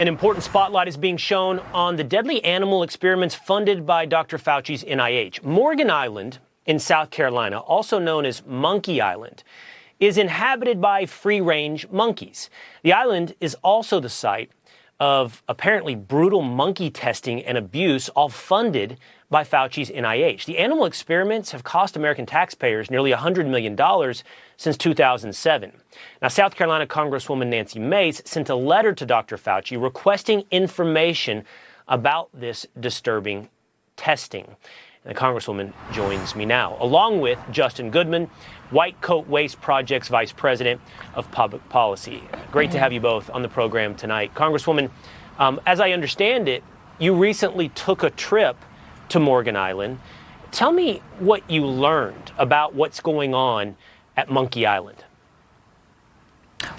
An important spotlight is being shown on the deadly animal experiments funded by Dr. Fauci's NIH. Morgan Island in South Carolina, also known as Monkey Island, is inhabited by free-range monkeys. The island is also the site of apparently brutal monkey testing and abuse, all funded by Fauci's NIH. The animal experiments have cost American taxpayers nearly $100 million since 2007. Now, South Carolina Congresswoman Nancy Mace sent a letter to Dr. Fauci requesting information about this disturbing testing. And the Congresswoman joins me now, along with Justin Goodman, White Coat Waste Project's Vice President of Public Policy. Great to have you both on the program tonight. Congresswoman, as I understand it, you recently took a trip to Morgan Island. Tell me what you learned about what's going on at Monkey Island.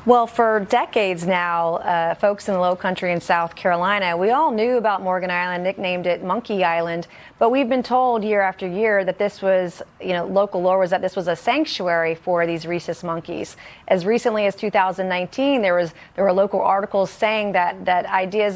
Well, for decades now, folks in the Low Country in South Carolina, we all knew about Morgan Island, nicknamed it Monkey Island, but we've been told year after year that this was, local lore was that this was a sanctuary for these rhesus monkeys. As recently as 2019, there were local articles saying that the idea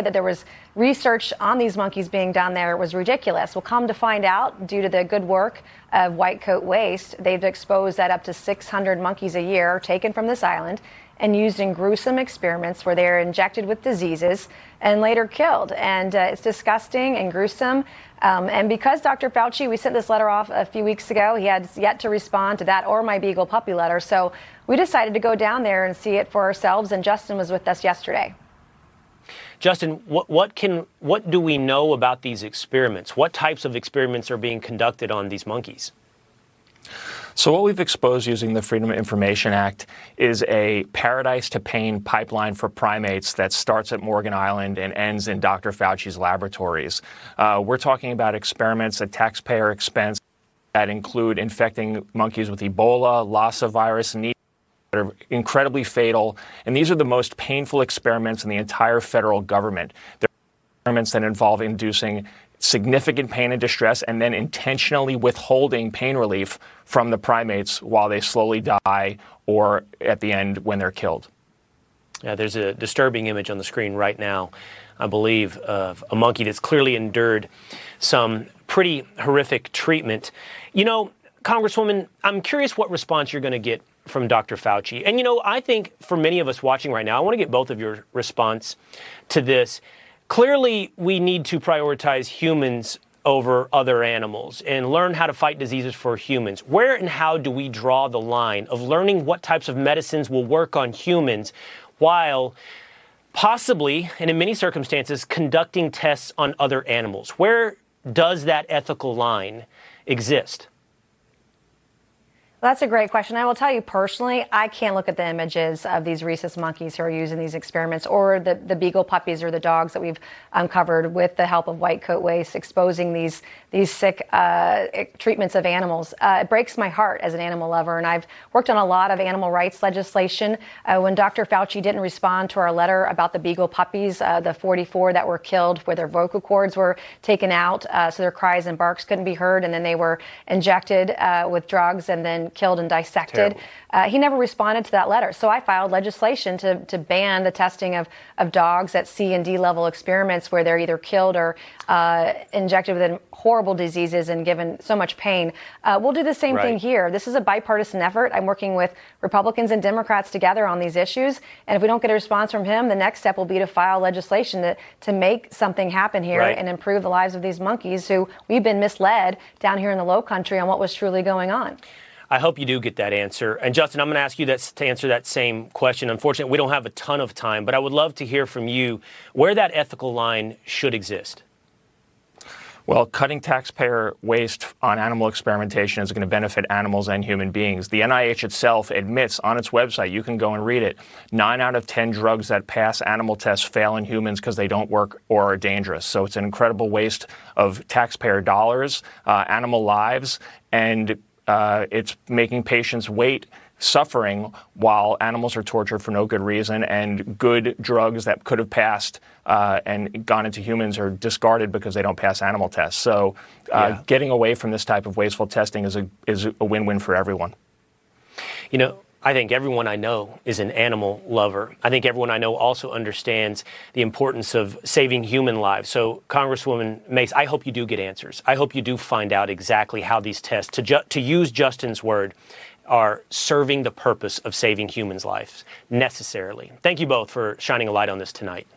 that there was research on these monkeys being down there was ridiculous. Well, come to find out, due to the good work of White Coat Waste, they've exposed that up to 600 monkeys a year are taken from this island and used in gruesome experiments where they're injected with diseases and later killed. And it's disgusting and gruesome. And because Dr. Fauci, we sent this letter off a few weeks ago, he had yet to respond to that or my Beagle puppy letter. So we decided to go down there and see it for ourselves. And Justin was with us yesterday. Justin, what do we know about these experiments? What types of experiments are being conducted on these monkeys? So what we've exposed using the Freedom of Information Act is a paradise to pain pipeline for primates that starts at Morgan Island and ends in Dr. Fauci's laboratories. We're talking about experiments at taxpayer expense that include infecting monkeys with Ebola, Lassa virus, and that are incredibly fatal. And these are the most painful experiments in the entire federal government. They're experiments that involve inducing significant pain and distress and then intentionally withholding pain relief from the primates while they slowly die or at the end when they're killed. Yeah, there's a disturbing image on the screen right now, I believe, of a monkey that's clearly endured some pretty horrific treatment. Congresswoman, I'm curious what response you're going to get from Dr. Fauci. And, I think for many of us watching right now, I want to get both of your response to this. Clearly, we need to prioritize humans over other animals and learn how to fight diseases for humans. Where and how do we draw the line of learning what types of medicines will work on humans while possibly, and in many circumstances, conducting tests on other animals? Where does that ethical line exist? That's a great question. I will tell you personally, I can't look at the images of these rhesus monkeys who are used in these experiments or the beagle puppies or the dogs that we've uncovered with the help of White Coat Waste exposing these sick treatments of animals. It breaks my heart as an animal lover, and I've worked on a lot of animal rights legislation. When Dr. Fauci didn't respond to our letter about the beagle puppies, the 44 that were killed where their vocal cords were taken out so their cries and barks couldn't be heard, and then they were injected with drugs and then killed and dissected. He never responded to that letter. So I filed legislation to ban the testing of dogs at C and D level experiments where they're either killed or injected with horrible diseases and given so much pain. We'll do the same thing here. This is a bipartisan effort. I'm working with Republicans and Democrats together on these issues. And if we don't get a response from him, the next step will be to file legislation to make something happen here and improve the lives of these monkeys who we've been misled down here in the Low Country on what was truly going on. I hope you do get that answer. And Justin, I'm going to ask you to answer that same question. Unfortunately, we don't have a ton of time, but I would love to hear from you where that ethical line should exist. Well, cutting taxpayer waste on animal experimentation is going to benefit animals and human beings. The NIH itself admits on its website, you can go and read it, 9 out of 10 drugs that pass animal tests fail in humans because they don't work or are dangerous. So it's an incredible waste of taxpayer dollars, animal lives, and it's making patients wait, suffering while animals are tortured for no good reason, and good drugs that could have passed and gone into humans are discarded because they don't pass animal tests. So getting away from this type of wasteful testing is a win-win for everyone. I think everyone I know is an animal lover. I think everyone I know also understands the importance of saving human lives. So, Congresswoman Mace, I hope you do get answers. I hope you do find out exactly how these tests, to use Justin's word, are serving the purpose of saving humans' lives necessarily. Thank you both for shining a light on this tonight.